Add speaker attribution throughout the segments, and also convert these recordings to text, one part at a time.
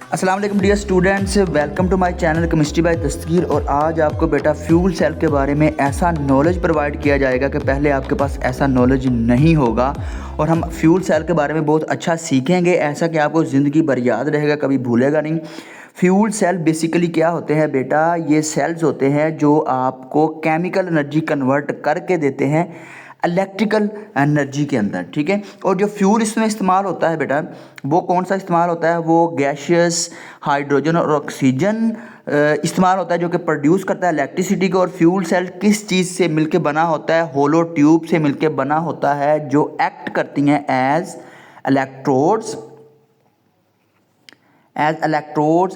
Speaker 1: अस्सलाम वालेकुम dear students, welcome to my channel chemistry by Dastagir. और आज आपको बेटा फ्यूल सेल के बारे में ऐसा नॉलेज प्रोवाइड किया जाएगा कि पहले आपके पास ऐसा नॉलेज नहीं होगा। और हम फ्यूल सेल के बारे में बहुत अच्छा सीखेंगे, ऐसा कि आपको ज़िंदगी भर याद रहेगा, कभी भूलेगा नहीं। फ्यूल सेल बेसिकली क्या होते हैं बेटा, ये सेल्स होते हैं जो आपको केमिकल एनर्जी कन्वर्ट करके देते हैं इलेक्ट्रिकल एनर्जी के अंदर, ठीक है। और जो फ्यूल इसमें इस्तेमाल होता है बेटा, वो कौन सा इस्तेमाल होता है, वो गैशियस हाइड्रोजन और ऑक्सीजन इस्तेमाल होता है, जो कि प्रोड्यूस करता है इलेक्ट्रिसिटी को। और फ्यूल सेल किस चीज़ से मिलके बना होता है, होलो ट्यूब से मिलके बना होता है, जो एक्ट करती हैं एज इलेक्ट्रोड्स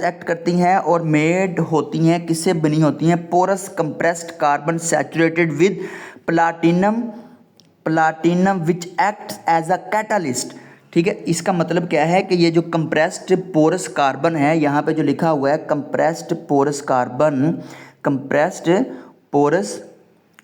Speaker 1: एक्ट करती हैं और मेड होती हैं, किससे बनी होती हैं, porous compressed carbon saturated with platinum which act as a catalyst, ठीक है। इसका मतलब क्या है कि ये जो कंप्रेस्ड पोरस कार्बन है, यहाँ पे जो लिखा हुआ है कंप्रेस्ड पोरस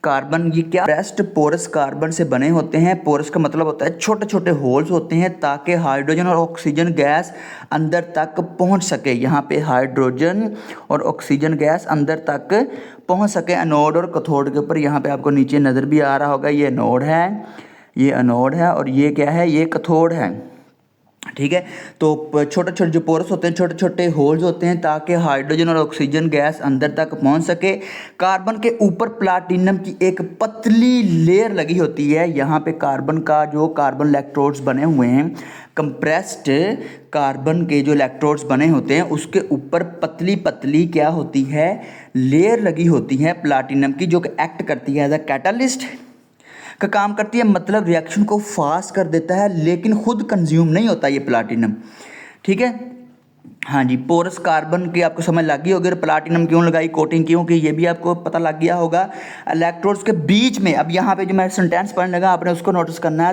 Speaker 1: कार्बन, ये क्या कंप्रेस्ड पोरस कार्बन से बने होते हैं। पोरस का मतलब होता है छोटे छोटे होल्स होते हैं, ताकि हाइड्रोजन और ऑक्सीजन गैस अंदर तक पहुंच सके। यहाँ पे हाइड्रोजन और ऑक्सीजन गैस अंदर तक पहुंच सके एनोड और कैथोड के ऊपर। यहाँ पे आपको नीचे नज़र भी आ रहा होगा, ये एनोड है, ये एनोड है, और ये क्या है, ये कैथोड है, ठीक है। तो छोटे छोटे जो पोरस होते हैं, छोटे छोटे होल्स होते हैं, ताकि हाइड्रोजन और ऑक्सीजन गैस अंदर तक पहुंच सके। कार्बन के ऊपर प्लाटिनम की एक पतली लेयर लगी होती है। यहाँ पे कार्बन का जो कार्बन इलेक्ट्रोड्स बने हुए हैं, कंप्रेस्ड कार्बन के जो इलेक्ट्रोड्स बने होते हैं, उसके ऊपर पतली पतली क्या होती है, लेयर लगी होती है प्लाटिनम की, जो कि एक्ट करती है एज अ कैटालिस्ट का काम करती है। मतलब रिएक्शन को फास्ट कर देता है, लेकिन खुद कंज्यूम नहीं होता ये प्लाटिनम, ठीक है। हाँ जी, पोरस कार्बन की आपको समझ लग गई होगी। प्लाटिनम क्यों लगाई कोटिंग, क्योंकि ये भी आपको पता लग गया होगा। इलेक्ट्रोड्स के बीच में, अब यहाँ पे जो मैं सेंटेंस पढ़ने लगा, आपने उसको नोटिस करना है।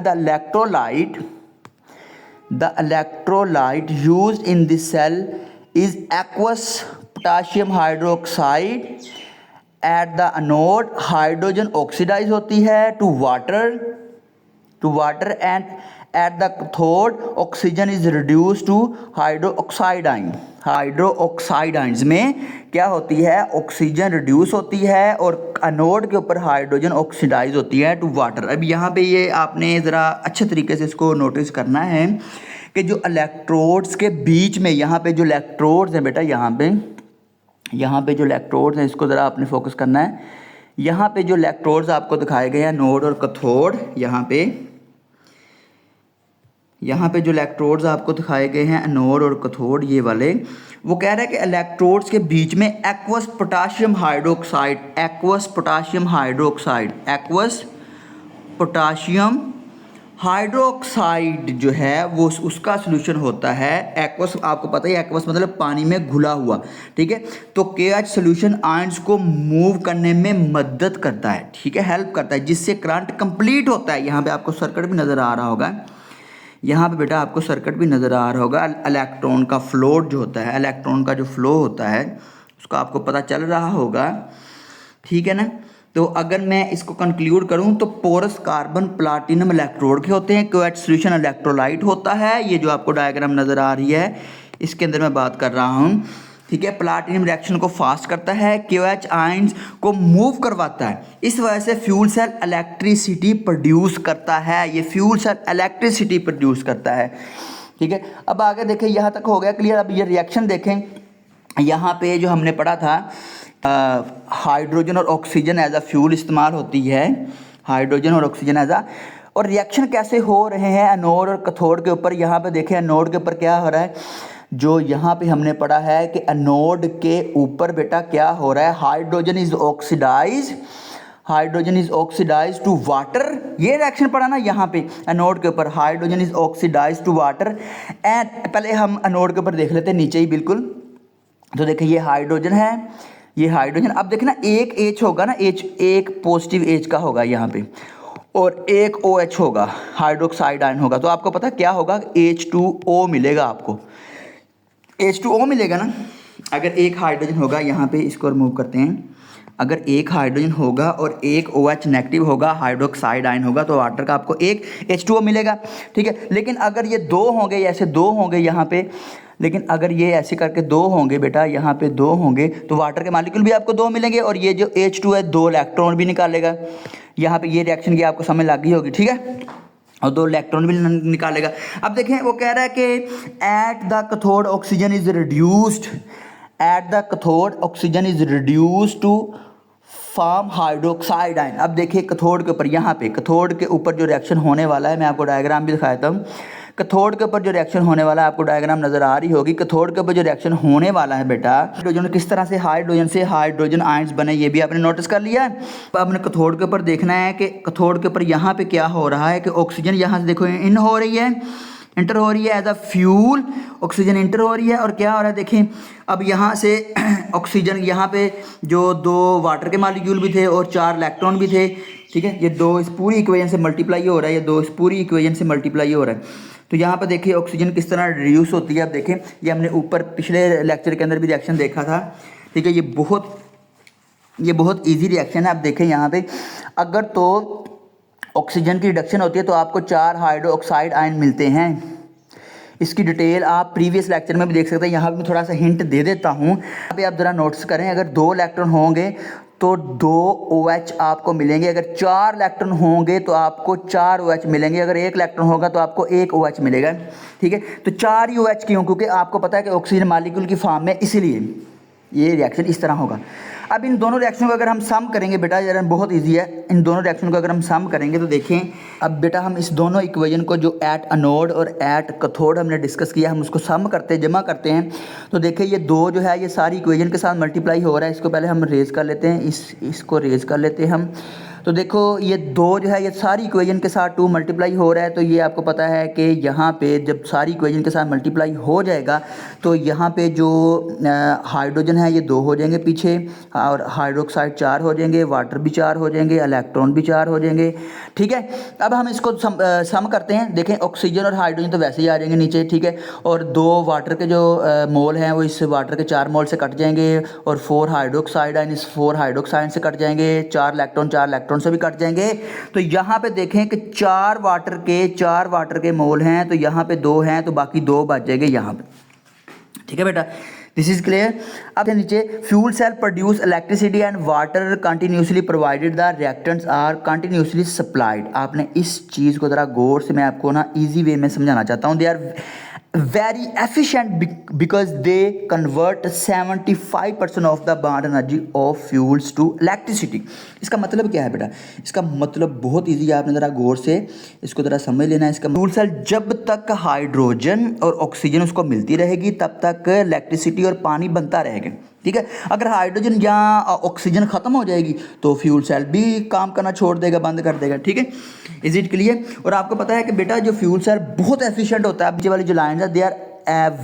Speaker 1: The electrolyte used in this cell is aqueous potassium hydroxide. At the anode hydrogen oxidise होती है to water and at the cathode oxygen is reduce to hydroxide में क्या होती है, ऑक्सीजन रिड्यूस होती है, और एनोड के ऊपर हाइड्रोजन ऑक्सीडाइज होती है टू वाटर। अब यहाँ पे ये आपने ज़रा अच्छे तरीके से इसको नोटिस करना है कि जो इलेक्ट्रोड्स के बीच में, यहाँ पे जो इलेक्ट्रोड्स हैं बेटा, यहाँ पे जो इलेक्ट्रोड्स हैं, इसको ज़रा आपने फोकस करना है। यहाँ पे जो इलेक्ट्रोड्स आपको दिखाए गए हैं, नोड और कैथोड, यहाँ पे जो इलेक्ट्रोड्स आपको दिखाए गए हैं, नोड और कैथोड, ये वाले, वो कह रहा है कि इलेक्ट्रोड्स के बीच में एक्वस पोटाशियम हाइड्रोक्साइड जो है वो उसका सोल्यूशन होता है। एक्वस आपको पता है, एक्वस मतलब पानी में घुला हुआ, ठीक है। तो KH सोल्यूशन आयंस को मूव करने में मदद करता है, ठीक है, हेल्प करता है, जिससे करंट कंप्लीट होता है। यहाँ पे आपको सर्किट भी नज़र आ रहा होगा, यहाँ पे बेटा आपको सर्किट भी नज़र आ रहा होगा। इलेक्ट्रॉन का फ्लो जो होता है, इलेक्ट्रॉन का जो फ्लो होता है, उसका आपको पता चल रहा होगा, ठीक है ना। तो अगर मैं इसको कंक्लूड करूं तो पोरस कार्बन प्लाटिनम इलेक्ट्रोड के होते हैं, क्योएच सॉल्यूशन इलेक्ट्रोलाइट होता है। ये जो आपको डायग्राम नज़र आ रही है, इसके अंदर मैं बात कर रहा हूं, ठीक है। प्लाटिनम रिएक्शन को फास्ट करता है, KOH आयंस को मूव करवाता है। इस वजह से फ्यूल सेल इलेक्ट्रिसिटी प्रोड्यूस करता है, ये फ्यूल सेल इलेक्ट्रिसिटी प्रोड्यूस करता है, ठीक है। अब आगे देखें, यहाँ तक हो गया क्लियर। अब ये रिएक्शन देखें, यहाँ पे जो हमने पढ़ा था, हाइड्रोजन और ऑक्सीजन एज अ फ्यूल इस्तेमाल होती है, हाइड्रोजन और ऑक्सीजन एज अ, और रिएक्शन कैसे हो रहे हैं एनोड और कैथोड के ऊपर। यहाँ पे देखें, एनोड के ऊपर क्या हो रहा है, जो यहाँ पे हमने पढ़ा है कि एनोड के ऊपर बेटा क्या हो रहा है, hydrogen is oxidise to water. ये रिएक्शन पढ़ा ना यहाँ पे, एनोड के ऊपर hydrogen is oxidise to water. And पहले हम एनोड के ऊपर देख लेते हैं, नीचे ही बिल्कुल। तो देखिए, ये हाइड्रोजन है, ये हाइड्रोजन। अब देखना, एक H होगा ना, एक पॉजिटिव H का होगा यहाँ पे, और एक OH होगा, हाइड्रोक्साइड आयन होगा। तो आपको पता क्या होगा, H2O मिलेगा, आपको H2O मिलेगा ना। अगर एक हाइड्रोजन होगा, यहाँ पे इसको रिमूव करते हैं, अगर एक हाइड्रोजन होगा और एक OH नेगेटिव होगा, हाइड्रोक्साइड आयन होगा, तो वाटर का आपको एक H2O मिलेगा, ठीक है। लेकिन अगर ये दो होंगे, ऐसे दो होंगे यहाँ पे, लेकिन अगर ये ऐसे करके दो होंगे बेटा, यहाँ पे दो होंगे, तो वाटर के मालिक्यूल भी आपको दो मिलेंगे, और ये जो H2 है 2 इलेक्ट्रॉन भी निकालेगा। यहाँ पे ये रिएक्शन की आपको समझ लग गई होगी, ठीक है, और 2 इलेक्ट्रॉन भी निकालेगा। अब देखें वो कह रहा है कि at the cathode oxygen is reduced, at the cathode oxygen is reduced to form hydroxide ion. अब देखिए कैथोड के ऊपर, यहाँ पे कैथोड के ऊपर जो रिएक्शन होने वाला है, मैं आपको डायग्राम भी दिखाया था। कैथोड के ऊपर जो रिएक्शन होने वाला है, आपको डायग्राम नजर आ रही होगी। कैथोड के ऊपर जो रिएक्शन होने वाला है बेटा, हाइड्रोजन किस तरह से हाइड्रोजन आयंस बने, ये भी आपने नोटिस कर लिया है। अब आपने कैथोड के ऊपर देखना है कि कैथोड के ऊपर यहाँ पे क्या हो रहा है कि ऑक्सीजन यहाँ से देखो इन हो रही है, इंटर हो रही है as a fuel, oxygen enter हो रही है, और क्या हो रहा है देखें, अब यहाँ से ऑक्सीजन, यहाँ पे जो 2 वाटर के मालिक्यूल भी थे और 4 इलेक्ट्रॉन भी थे, ठीक है। ये 2 इस पूरी इक्वेशन से मल्टीप्लाई हो रहा है, ये 2 इस पूरी इक्वेशन से मल्टीप्लाई हो रहा है। तो यहाँ पर देखिए ऑक्सीजन किस तरह रिड्यूस होती है। अब देखें, ये हमने ऊपर पिछले लेक्चर के अंदर भी रिएक्शन देखा था, ठीक है। ये बहुत ईजी रिएक्शन है। अब देखें यहाँ पे, अगर तो ऑक्सीजन की रिडक्शन होती है तो आपको 4 हाइड्रोक्साइड आयन मिलते हैं। इसकी डिटेल आप प्रीवियस लेक्चर में भी देख सकते हैं, यहाँ भी मैं थोड़ा सा हिंट दे देता हूँ। यहाँ पे आप ज़रा नोटिस करें, अगर 2 इलेक्ट्रॉन होंगे तो 2 OH आपको मिलेंगे, अगर 4 इलेक्ट्रॉन होंगे तो आपको 4 OH मिलेंगे, अगर 1 इलेक्ट्रॉन होगा तो आपको 1 OH मिलेगा, ठीक है। तो 4 ही OH क्यों? क्योंकि आपको पता है कि ऑक्सीजन मालिक्यूल की फॉर्म में, इसीलिए ये रिएक्शन इस तरह होगा। अब इन दोनों रिएक्शन को अगर हम सम करेंगे बेटा, जरा बहुत इजी है, इन दोनों रिएक्शन को अगर हम सम करेंगे तो देखें, अब बेटा हम इस दोनों इक्वेशन को जो एट एनोड और एट कैथोड हमने डिस्कस किया, हम उसको सम करते हैं, जमा करते हैं। तो देखिए ये 2 जो है ये सारी इक्वेशन के साथ मल्टीप्लाई हो रहा है। इसको पहले हम रेज कर लेते हैं, इसको रेज कर लेते हैं हम। तो देखो ये 2 जो है ये सारी इक्वेशन के साथ 2 मल्टीप्लाई हो रहा है। तो ये आपको पता है कि यहाँ पे जब सारी इक्वेशन के साथ मल्टीप्लाई हो जाएगा तो यहाँ पे जो हाइड्रोजन है ये 2 हो जाएंगे पीछे, और हाइड्रोक्साइड 4 हो जाएंगे, वाटर भी 4 हो जाएंगे, इलेक्ट्रॉन भी 4 हो जाएंगे, ठीक है। अब हम इसको सम करते हैं। देखें ऑक्सीजन और हाइड्रोजन तो वैसे ही आ जाएंगे नीचे, ठीक है, और 2 वाटर के जो मोल हैं वो इस वाटर के 4 मोल से कट जाएंगे, और 4 हाइड्रोक्साइड आयन इस 4 हाइड्रोक्साइड से कट जाएंगे, 4 इलेक्ट्रॉन से भी कट जाएंगे। तो यहाँ पे देखें कि 4 वाटर के मोल हैं, तो यहाँ पे 2 हैं, तो बाकी 2 बच जाएंगे यहाँ पे, ठीक है बेटा। This is clear. अब नीचे fuel cell produce electricity and water continuously provided, the reactants are continuously supplied. आपने इस चीज़ को ज़रा गौर से, मैं आपको ना ईजी वे में समझाना चाहता हूँ। They are very efficient because they convert 75% of the bond energy of fuels to electricity। इसका मतलब क्या है बेटा? इसका मतलब बहुत इजी है, आपने ज़रा गौर से इसको ज़रा समझ लेना है। इसका फ्यूल सेल जब तक हाइड्रोजन और ऑक्सीजन उसको मिलती रहेगी तब तक इलेक्ट्रिसिटी और पानी बनता रहेगा, ठीक है। अगर हाइड्रोजन या ऑक्सीजन ख़त्म हो जाएगी तो फ्यूल सेल भी काम करना छोड़ देगा, बंद कर देगा, ठीक है। Is it clear? और आपको पता है कि बेटा जो फ्यूल सेल बहुत एफिशिएंट होता है, पीछे वाली जो लाइन है, they are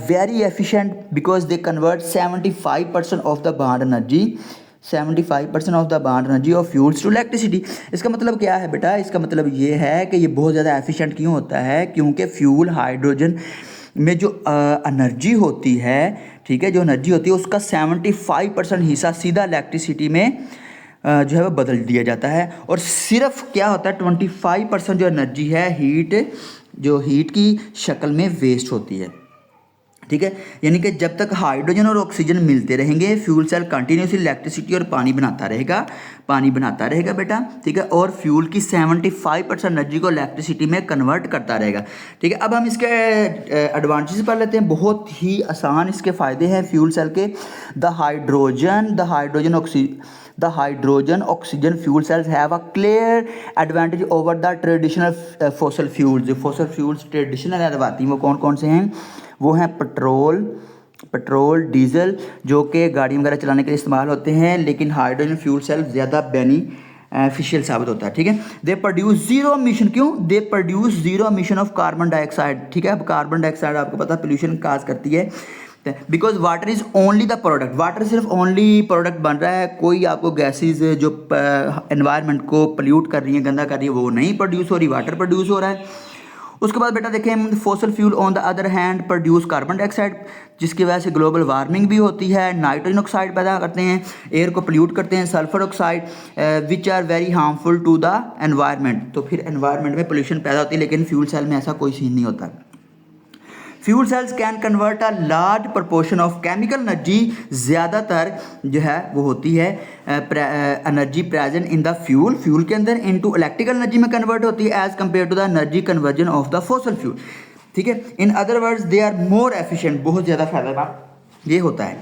Speaker 1: very efficient because they convert 75% of the bond energy, 75% of the bond energy of fuels to electricity. इसका मतलब क्या है बेटा? इसका मतलब ये है कि ये बहुत ज़्यादा एफिशिएंट क्यों होता है? क्योंकि फ्यूल हाइड्रोजन में जो एनर्जी होती है, ठीक है, जो एनर्जी होती है उसका 75% हिस्सा सीधा इलेक्ट्रिसिटी में जो है वो बदल दिया जाता है, और सिर्फ क्या होता है 25% जो एनर्जी है हीट की शक्ल में वेस्ट होती है, ठीक है। यानी कि जब तक हाइड्रोजन और ऑक्सीजन मिलते रहेंगे फ्यूल सेल कंटिन्यूसली इलेक्ट्रिसिटी और पानी बनाता रहेगा बेटा, ठीक है, और फ्यूल की 75% एनर्जी को इलेक्ट्रिसिटी में कन्वर्ट करता रहेगा, ठीक है। अब हम इसके एडवांटेजेस पढ़ लेते हैं। बहुत ही आसान इसके फ़ायदे हैं फ्यूल सेल के। The hydrogen oxygen fuel cells have a clear advantage over the traditional fossil fuels. जो फॉसिल फ्यूल्स ट्रेडिशनल आती हैं वो कौन कौन से हैं? वो हैं पेट्रोल, डीजल, जो कि गाड़ी वगैरह चलाने के लिए इस्तेमाल होते हैं, लेकिन हाइड्रोजन फ्यूल सेल ज़्यादा बेनिफिशियल साबित होता है, ठीक है। दे प्रोड्यूस जीरो एमिशन, क्यों? They produce zero emission of carbon dioxide, ठीक है। अब कार्बन डाइऑक्साइड आपको पता है पोल्यूशन काज करती है, because water is only the product. Water सिर्फ ओनली प्रोडक्ट बन रहा है, कोई आपको गैसेज जो एनवायरनमेंट को पोल्यूट कर रही है, गंदा कर रही है, वो नहीं प्रोड्यूस हो रही, वाटर प्रोड्यूस हो रहा है। उसके बाद बेटा देखें fossil fuel on the other hand produce carbon dioxide, जिसकी वजह से ग्लोबल वार्मिंग भी होती है, नाइट्रोजन ऑक्साइड पैदा करते हैं, एयर को पोल्यूट करते हैं, sulphur oxide which are very harmful to the environment. तो फिर एनवायरनमेंट में पोल्यूशन पैदा होती है, लेकिन फ्यूल सेल में ऐसा कोई सीन नहीं होता। Fuel cells can convert a large proportion of chemical energy, ज़्यादातर जो है वो होती है energy present in the fuel के अंदर इनटू इलेक्ट्रिकल एनर्जी में कन्वर्ट होती है as compare to the energy conversion of the fossil fuel. ठीक है, in other words they are more efficient, बहुत ज़्यादा फायदेमंद ये होता है।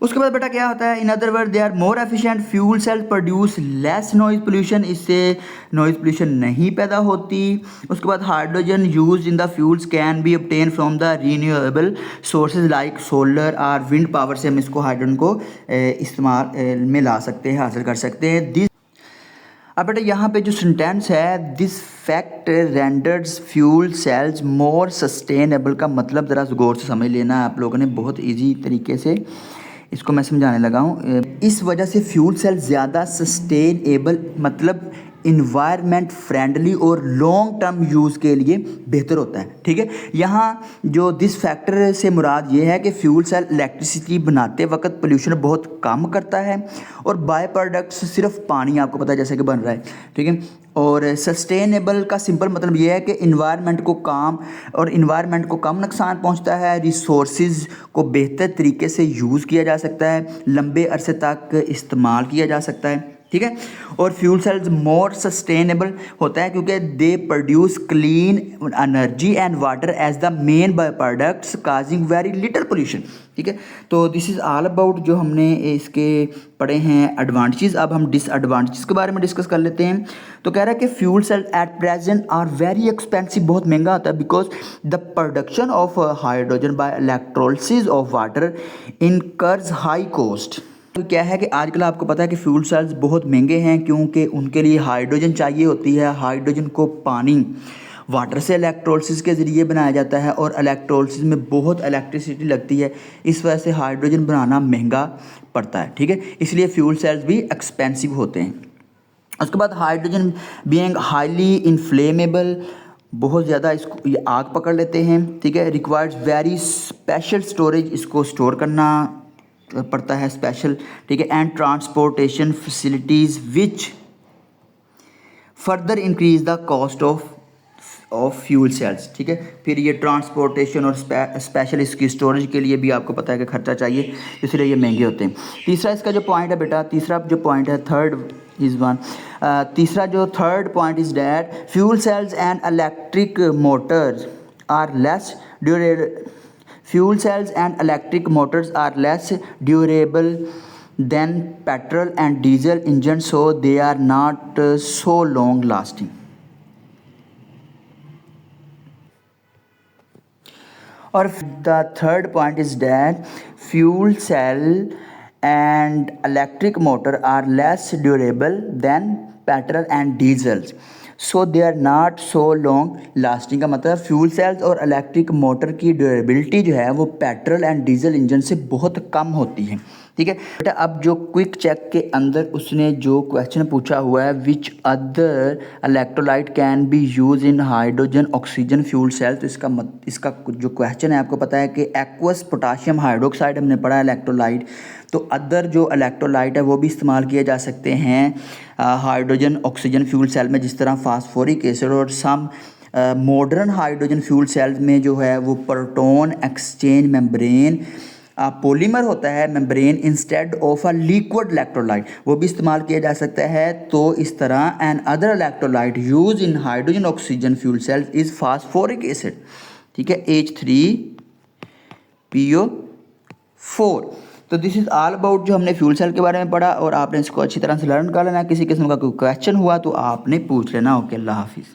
Speaker 1: उसके बाद बेटा क्या होता है, in other word they are more efficient, fuel cell produce less noise pollution, इससे नॉइज पोल्यूशन नहीं पैदा होती। उसके बाद hydrogen use in the fuels can be obtain from the renewable sources like solar और विंड पावर से हम इसको हाइड्रोजन को इस्तेमाल में ला सकते हैं, हासिल कर सकते हैं। दिस अब बेटा यहाँ पे जो सेंटेंस है this fact renders fuel cells more sustainable का मतलब ज़रा गौर से समझ लेना आप लोगों ने, बहुत इजी तरीके से इसको मैं समझाने लगा हूँ। इस वजह से फ्यूल सेल ज़्यादा सस्टेनेबल मतलब इन्वायरमेंट फ्रेंडली और लॉन्ग टर्म यूज़ के लिए बेहतर होता है। ठीक है, यहाँ जो दिस फैक्टर से मुराद ये है कि फ्यूल सेल इलेक्ट्रिसिटी बनाते वक्त पोल्यूशन बहुत कम करता है और बाय प्रोडक्ट्स सिर्फ पानी आपको पता है जैसे कि बन रहा है। ठीक है, और सस्टेनेबल का सिंपल मतलब ये है कि इन्वायरमेंट को कम नुकसान पहुंचता है, रिसोर्सेज को बेहतर तरीके से यूज़ किया जा सकता है, लंबे अरसे तक इस्तेमाल किया जा सकता है। ठीक है, और फ्यूल सेल्स मोर सस्टेनेबल होता है क्योंकि they produce clean energy and water as the main by products causing very little pollution. ठीक है, तो दिस इज़ ऑल अबाउट जो हमने इसके पढ़े हैं एडवांटेजेस। अब हम डिसएडवांटेजेस के बारे में डिस्कस कर लेते हैं। तो कह रहा है कि fuel cell at present are very expensive, बहुत महंगा होता है because the production of hydrogen by electrolysis of water incurs high cost. तो क्या है कि आजकल आपको पता है कि फ्यूल सेल्स बहुत महंगे हैं क्योंकि उनके लिए हाइड्रोजन चाहिए होती है। हाइड्रोजन को पानी वाटर से इलेक्ट्रोलिसिस के ज़रिए बनाया जाता है और इलेक्ट्रोलिसिस में बहुत इलेक्ट्रिसिटी लगती है, इस वजह से हाइड्रोजन बनाना महंगा पड़ता है। ठीक है, इसलिए फ्यूल सेल्स भी एक्सपेंसिव होते हैं। उसके बाद हाइड्रोजन बीइंग हाईली इनफ्लेमेबल, बहुत ज़्यादा इसको ये आग पकड़ लेते हैं। ठीक है, रिक्वायर्स वेरी स्पेशल स्टोरेज, इसको स्टोर करना पड़ता है स्पेशल। ठीक है, and transportation facilities which further increase the cost of fuel cells. ठीक है, फिर ये ट्रांसपोर्टेशन और स्पेशल इसकी स्टोरेज के लिए भी आपको पता है कि खर्चा चाहिए, इसलिए ये महंगे होते हैं। तीसरा इसका जो पॉइंट है बेटा, तीसरा जो पॉइंट है third point is that fuel cells and electric motors are less durable. Fuel cells and electric motors are less durable than petrol and diesel engines, so they are not so long lasting. और the third point is that fuel cell and electric motor are less durable than petrol and diesels, so they are not so long lasting का मतलब fuel cells और electric motor की durability जो है वो petrol and diesel engine से बहुत कम होती है। ठीक है बेटा, अब जो क्विक चेक के अंदर उसने जो क्वेश्चन पूछा हुआ है which other electrolyte can be use in hydrogen oxygen fuel cell, तो इसका जो क्वेश्चन है आपको पता है कि एक्वस पोटाशियम हाइड्रोक्साइड हमने पढ़ा इलेक्ट्रोलाइट, तो अदर जो इलेक्ट्रोलाइट है वो भी इस्तेमाल किए जा सकते हैं हाइड्रोजन ऑक्सीजन फ्यूल सेल में, जिस तरह फास्फोरिक एसिड और some modern hydrogen fuel cells में जो है वो प्रोटॉन एक्सचेंज मेम्ब्रेन पॉलीमर होता है membrane instead of a liquid electrolyte, वो भी इस्तेमाल किया जा सकता है। तो इस तरह an other electrolyte use in hydrogen oxygen fuel cells is phosphoric acid. ठीक है, H3PO4। तो दिस इज़ ऑल अबाउट जो हमने फ्यूल सेल के बारे में पढ़ा और आपने इसको अच्छी तरह से लर्न कर लेना। किसी किस्म का कोई क्वेश्चन हुआ तो आपने पूछ लेना। ओके, अल्लाह हाफिज़।